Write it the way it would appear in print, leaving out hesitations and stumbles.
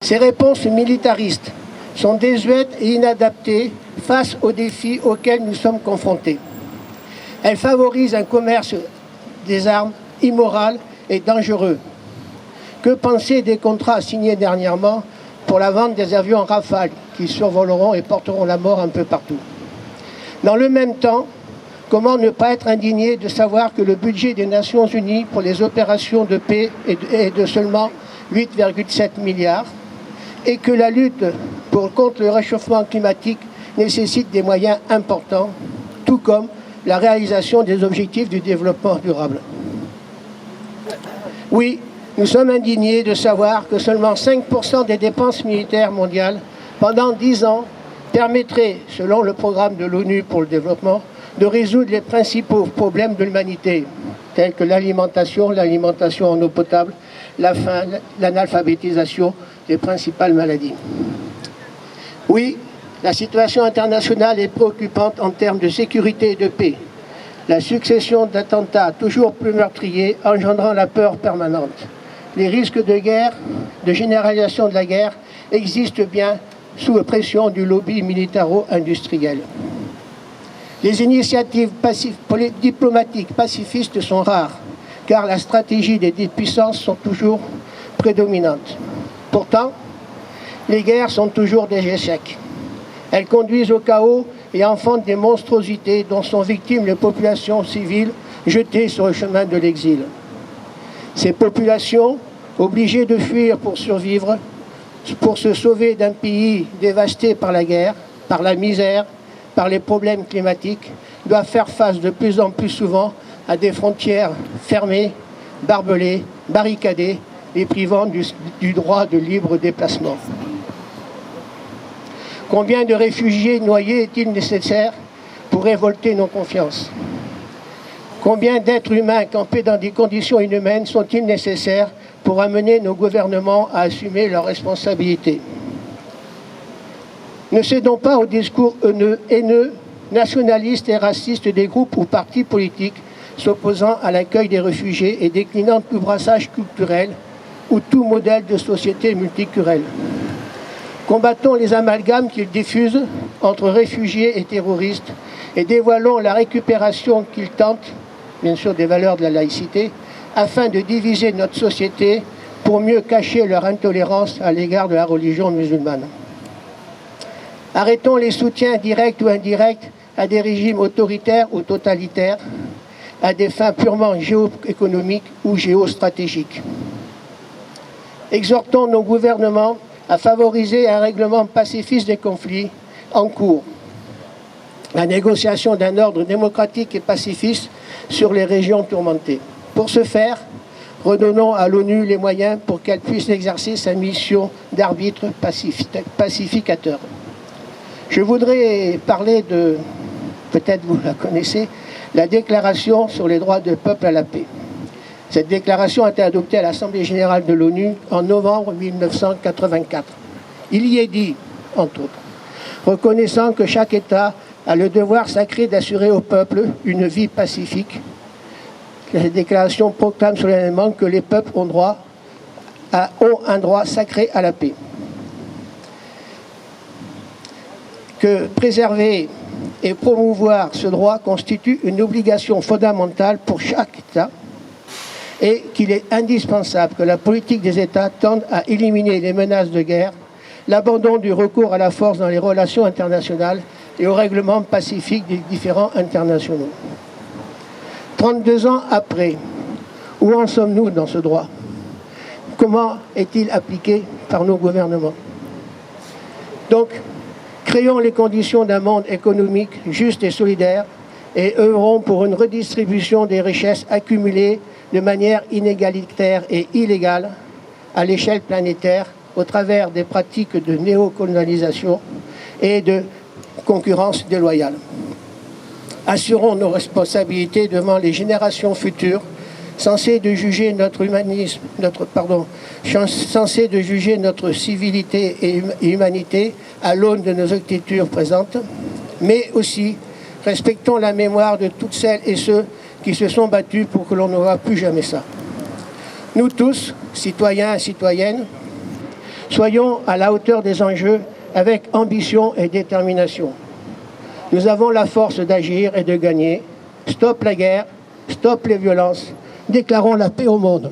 Ces réponses militaristes sont désuètes et inadaptées face aux défis auxquels nous sommes confrontés. Elles favorisent un commerce des armes immoral et dangereux. Que penser des contrats signés dernièrement pour la vente des avions Rafale qui survoleront et porteront la mort un peu partout? Dans le même temps, comment ne pas être indigné de savoir que le budget des Nations Unies pour les opérations de paix est de seulement 8,7 milliards et que la lutte contre le réchauffement climatique nécessite des moyens importants, tout comme la réalisation des objectifs du développement durable. Oui, nous sommes indignés de savoir que seulement 5% des dépenses militaires mondiales pendant 10 ans permettraient, selon le programme de l'ONU pour le développement, de résoudre les principaux problèmes de l'humanité, tels que l'alimentation en eau potable, la faim, l'analphabétisation, les principales maladies. Oui, la situation internationale est préoccupante en termes de sécurité et de paix. La succession d'attentats toujours plus meurtriers engendrant la peur permanente. Les risques de guerre, de généralisation de la guerre, existent bien sous la pression du lobby militaro-industriel. Les initiatives diplomatiques pacifistes sont rares, car la stratégie des puissances sont toujours prédominantes. Pourtant, les guerres sont toujours des échecs. Elles conduisent au chaos et enfantent des monstruosités dont sont victimes les populations civiles jetées sur le chemin de l'exil. Ces populations, obligées de fuir pour survivre, pour se sauver d'un pays dévasté par la guerre, par la misère, par les problèmes climatiques, doivent faire face de plus en plus souvent à des frontières fermées, barbelées, barricadées et privant du droit de libre déplacement. Combien de réfugiés noyés est-il nécessaire pour révolter nos confiances? Combien d'êtres humains campés dans des conditions inhumaines sont-ils nécessaires pour amener nos gouvernements à assumer leurs responsabilités? Ne cédons pas aux discours haineux, nationalistes et racistes des groupes ou partis politiques s'opposant à l'accueil des réfugiés et déclinant tout brassage culturel ou tout modèle de société multiculturelle. Combattons les amalgames qu'ils diffusent entre réfugiés et terroristes et dévoilons la récupération qu'ils tentent, bien sûr des valeurs de la laïcité, afin de diviser notre société pour mieux cacher leur intolérance à l'égard de la religion musulmane. Arrêtons les soutiens directs ou indirects à des régimes autoritaires ou totalitaires, à des fins purement géoéconomiques ou géostratégiques. Exhortons nos gouvernements à favoriser un règlement pacifiste des conflits en cours, la négociation d'un ordre démocratique et pacifiste sur les régions tourmentées. Pour ce faire, redonnons à l'ONU les moyens pour qu'elle puisse exercer sa mission d'arbitre pacificateur. Je voudrais parler de, peut-être vous la connaissez, la Déclaration sur les droits du peuple à la paix. Cette déclaration a été adoptée à l'Assemblée générale de l'ONU en novembre 1984. Il y est dit, entre autres, reconnaissant que chaque État a le devoir sacré d'assurer au peuple une vie pacifique. Cette déclaration proclame solennellement que les peuples ont un droit sacré à la paix. Que préserver et promouvoir ce droit constitue une obligation fondamentale pour chaque État et qu'il est indispensable que la politique des États tende à éliminer les menaces de guerre, l'abandon du recours à la force dans les relations internationales et au règlement pacifique des différends internationaux. 32 ans après, où en sommes-nous dans ce droit? Comment est-il appliqué par nos gouvernements? Donc, créons les conditions d'un monde économique juste et solidaire et œuvrons pour une redistribution des richesses accumulées de manière inégalitaire et illégale à l'échelle planétaire au travers des pratiques de néocolonialisation et de concurrence déloyale. Assurons nos responsabilités devant les générations futures, censées de juger notre humanisme, censées de juger notre civilité et humanité à l'aune de nos écritures présentes, mais aussi respectons la mémoire de toutes celles et ceux qui se sont battus pour que l'on ne voit plus jamais ça. Nous tous, citoyens et citoyennes, Soyons à la hauteur des enjeux avec ambition et détermination. Nous avons la force d'agir et de gagner. Stop la guerre, stop les violences. Déclarons la paix au monde.